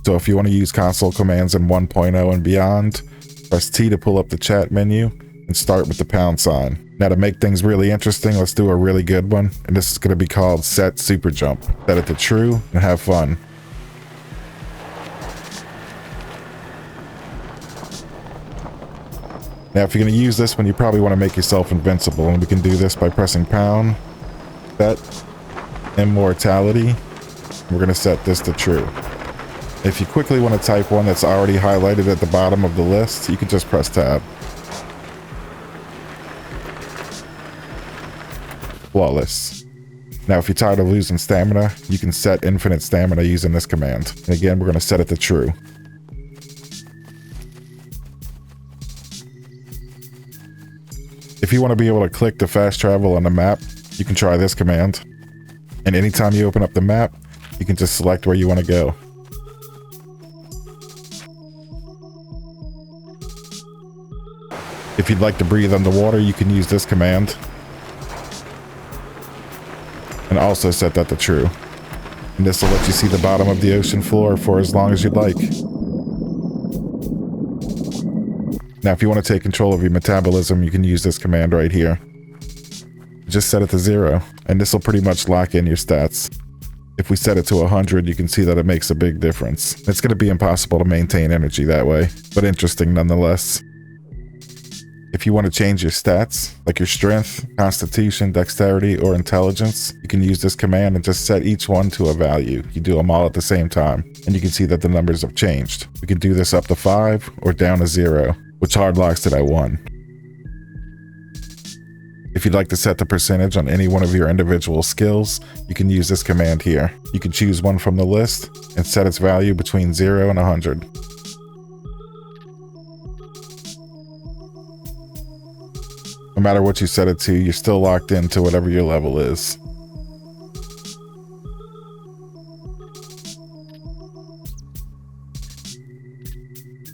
So if you want to use console commands in 1.0 and beyond, press T to pull up the chat menu and start with the #. Now to make things really interesting, let's do a really good one. And this is going to be called Set Super Jump. Set it to true and have fun. Now if you're going to use this one, you probably want to make yourself invincible. And we can do this by pressing pound, set, immortality. We're going to set this to true. If you quickly want to type one that's already highlighted at the bottom of the list, you can just press tab. Flawless. Now if you're tired of losing stamina, you can set infinite stamina using this command. And again, we're going to set it to true. If you want to be able to click to fast travel on the map, you can try this command. And anytime you open up the map, you can just select where you want to go. If you'd like to breathe underwater, you can use this command. And also set that to true. And this will let you see the bottom of the ocean floor for as long as you'd like. Now if you want to take control of your metabolism, you can use this command right here. Just set it to 0, and this will pretty much lock in your stats. If we set it to 100, you can see that it makes a big difference. It's going to be impossible to maintain energy that way, but interesting nonetheless. If you want to change your stats, like your strength, constitution, dexterity, or intelligence, you can use this command and just set each one to a value. You do them all at the same time, and you can see that the numbers have changed. We can do this up to 5 or down to 0, which hard locks it at 1. If you'd like to set the percentage on any one of your individual skills, you can use this command here. You can choose one from the list and set its value between 0 and 100. No matter what you set it to, you're still locked into whatever your level is.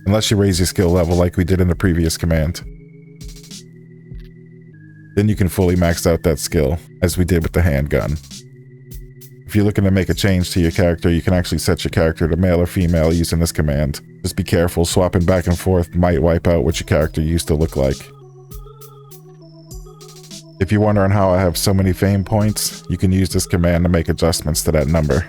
Unless you raise your skill level like we did in the previous command. Then you can fully max out that skill, as we did with the handgun. If you're looking to make a change to your character, you can actually set your character to male or female using this command. Just be careful, swapping back and forth might wipe out what your character used to look like. If you're wondering how I have so many fame points, you can use this command to make adjustments to that number.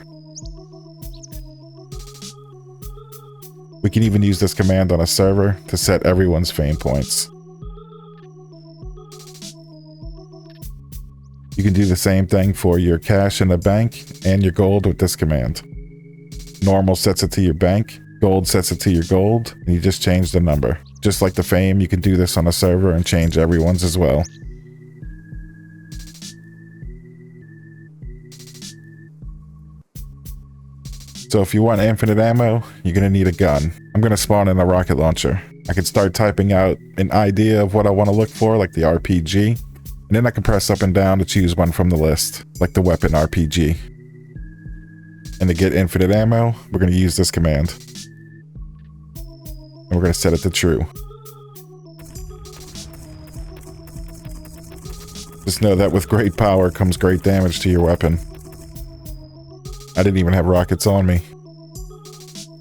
We can even use this command on a server to set everyone's fame points. You can do the same thing for your cash in the bank and your gold with this command. Normal sets it to your bank, gold sets it to your gold, and you just change the number. Just like the fame, you can do this on a server and change everyone's as well. So if you want infinite ammo, you're going to need a gun. I'm going to spawn in a rocket launcher. I can start typing out an idea of what I want to look for, like the RPG. And then I can press up and down to choose one from the list, like the weapon RPG. And to get infinite ammo, we're going to use this command. And we're going to set it to true. Just know that with great power comes great damage to your weapon. I didn't even have rockets on me.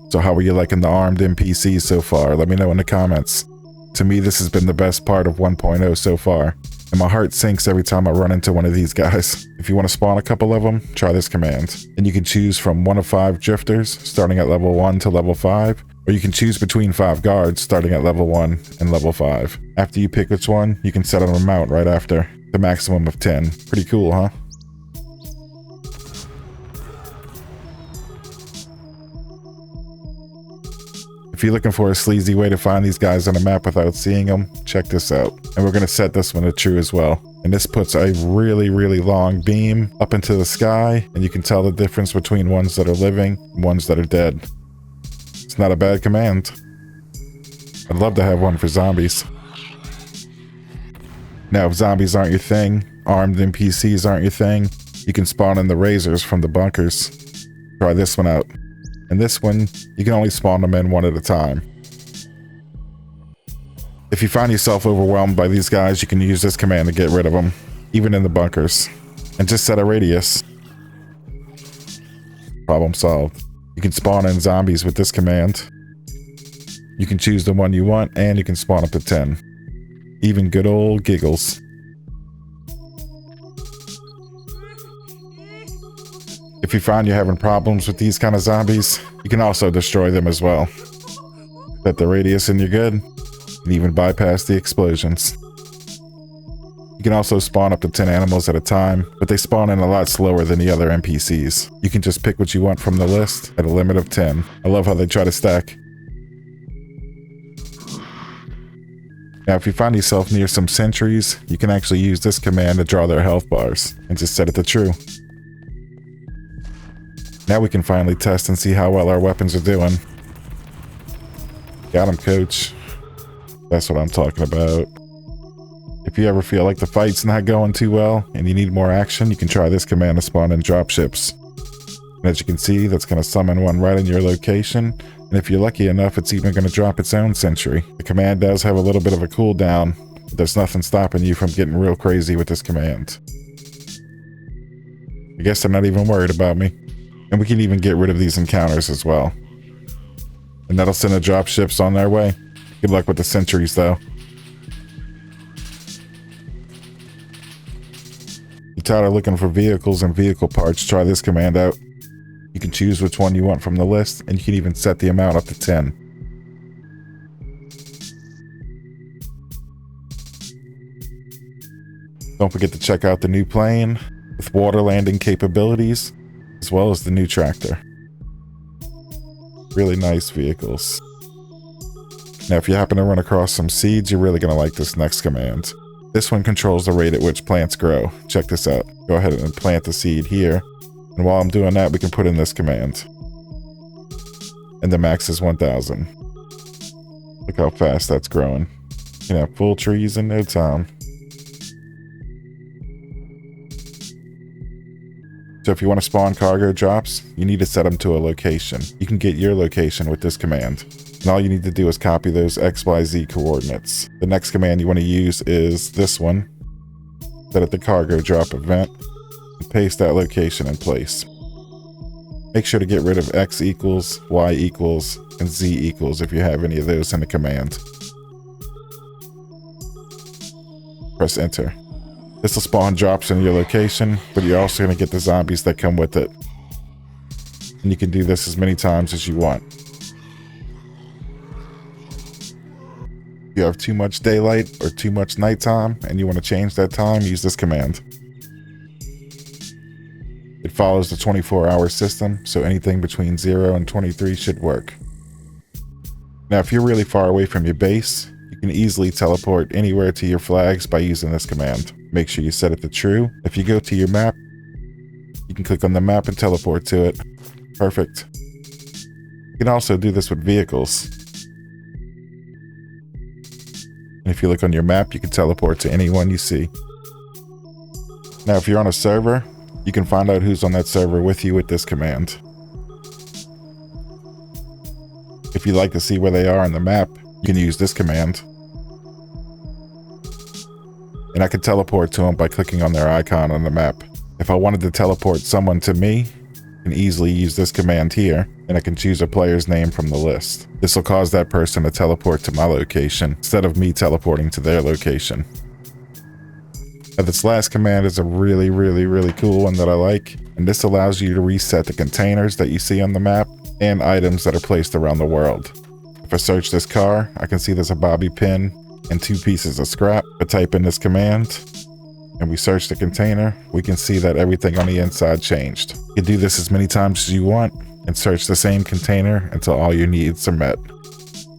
So how are you liking the armed NPCs so far? Let me know in the comments. To me, this has been the best part of 1.0 so far, and my heart sinks every time I run into one of these guys. If you want to spawn a couple of them, try this command. And you can choose from 1 of 5 drifters, starting at level 1 to level 5, or you can choose between 5 guards, starting at level 1 and level 5. After you pick which one, you can set an amount right after, the maximum of 10. Pretty cool, huh? If you're looking for a sleazy way to find these guys on the map without seeing them, check this out. And we're going to set this one to true as well. And this puts a really, really long beam up into the sky, and you can tell the difference between ones that are living and ones that are dead. It's not a bad command. I'd love to have one for zombies. Now, if zombies aren't your thing, armed NPCs aren't your thing, you can spawn in the razors from the bunkers. Try this one out. And this one, you can only spawn them in one at a time. If you find yourself overwhelmed by these guys, you can use this command to get rid of them, even in the bunkers. And just set a radius. Problem solved. You You can spawn in zombies with this command. You can choose the one you want, and you can spawn up to 10. Even good old giggles. If you find you're having problems with these kind of zombies, you can also destroy them as well. Set the radius and you're good. You can even bypass the explosions. You can also spawn up to 10 animals at a time, but they spawn in a lot slower than the other NPCs. You can just pick what you want from the list at a limit of 10. I love how they try to stack. Now, if you find yourself near some sentries, you can actually use this command to draw their health bars and just set it to true. Now we can finally test and see how well our weapons are doing. Got him, coach. That's what I'm talking about. If you ever feel like the fight's not going too well and you need more action, you can try this command to spawn in dropships. And as you can see, that's going to summon one right in your location. And if you're lucky enough, it's even going to drop its own sentry. The command does have a little bit of a cooldown, but there's nothing stopping you from getting real crazy with this command. I guess they're not even worried about me. And we can even get rid of these encounters as well. And that'll send the dropships on their way. Good luck with the sentries, though. You're tired of looking for vehicles and vehicle parts, try this command out. You can choose which one you want from the list, and you can even set the amount up to 10. Don't forget to check out the new plane with water landing capabilities, as well as the new tractor. Really nice vehicles. Now, if you happen to run across some seeds, you're really going to like this next command. This one controls the rate at which plants grow. Check this out. Go ahead and plant the seed here. And while I'm doing that, we can put in this command. And the max is 1,000. Look how fast that's growing. You can have full trees in no time. So if you want to spawn cargo drops, you need to set them to a location. You can get your location with this command. And all you need to do is copy those XYZ coordinates. The next command you want to use is this one. Set at the cargo drop event and paste that location in place. Make sure to get rid of X equals, Y equals, and Z equals if you have any of those in the command. Press enter. This will spawn drops in your location, but you're also going to get the zombies that come with it. And you can do this as many times as you want. If you have too much daylight or too much nighttime and you want to change that time, use this command. It follows the 24-hour system, so anything between 0 and 23 should work. Now, if you're really far away from your base, you can easily teleport anywhere to your flags by using this command. Make sure you set it to true. If you go to your map, you can click on the map and teleport to it. Perfect. You can also do this with vehicles. And if you look on your map, you can teleport to anyone you see. Now, if you're on a server, you can find out who's on that server with you with this command. If you'd like to see where they are on the map, you can use this command. And I can teleport to them by clicking on their icon on the map. If I wanted to teleport someone to me, I can easily use this command here, and I can choose a player's name from the list. This will cause that person to teleport to my location, instead of me teleporting to their location. Now, this last command is a really cool one that I like, and this allows you to reset the containers that you see on the map and items that are placed around the world. If I search this car, I can see there's a bobby pin and 2 pieces of scrap. If I type in this command and we search the container, we can see that everything on the inside changed. You can do this as many times as you want and search the same container until all your needs are met.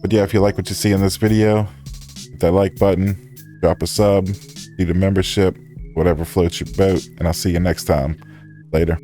But yeah, if you like what you see in this video, hit that like button, drop a sub, do the membership, whatever floats your boat, and I'll see you next time. Later.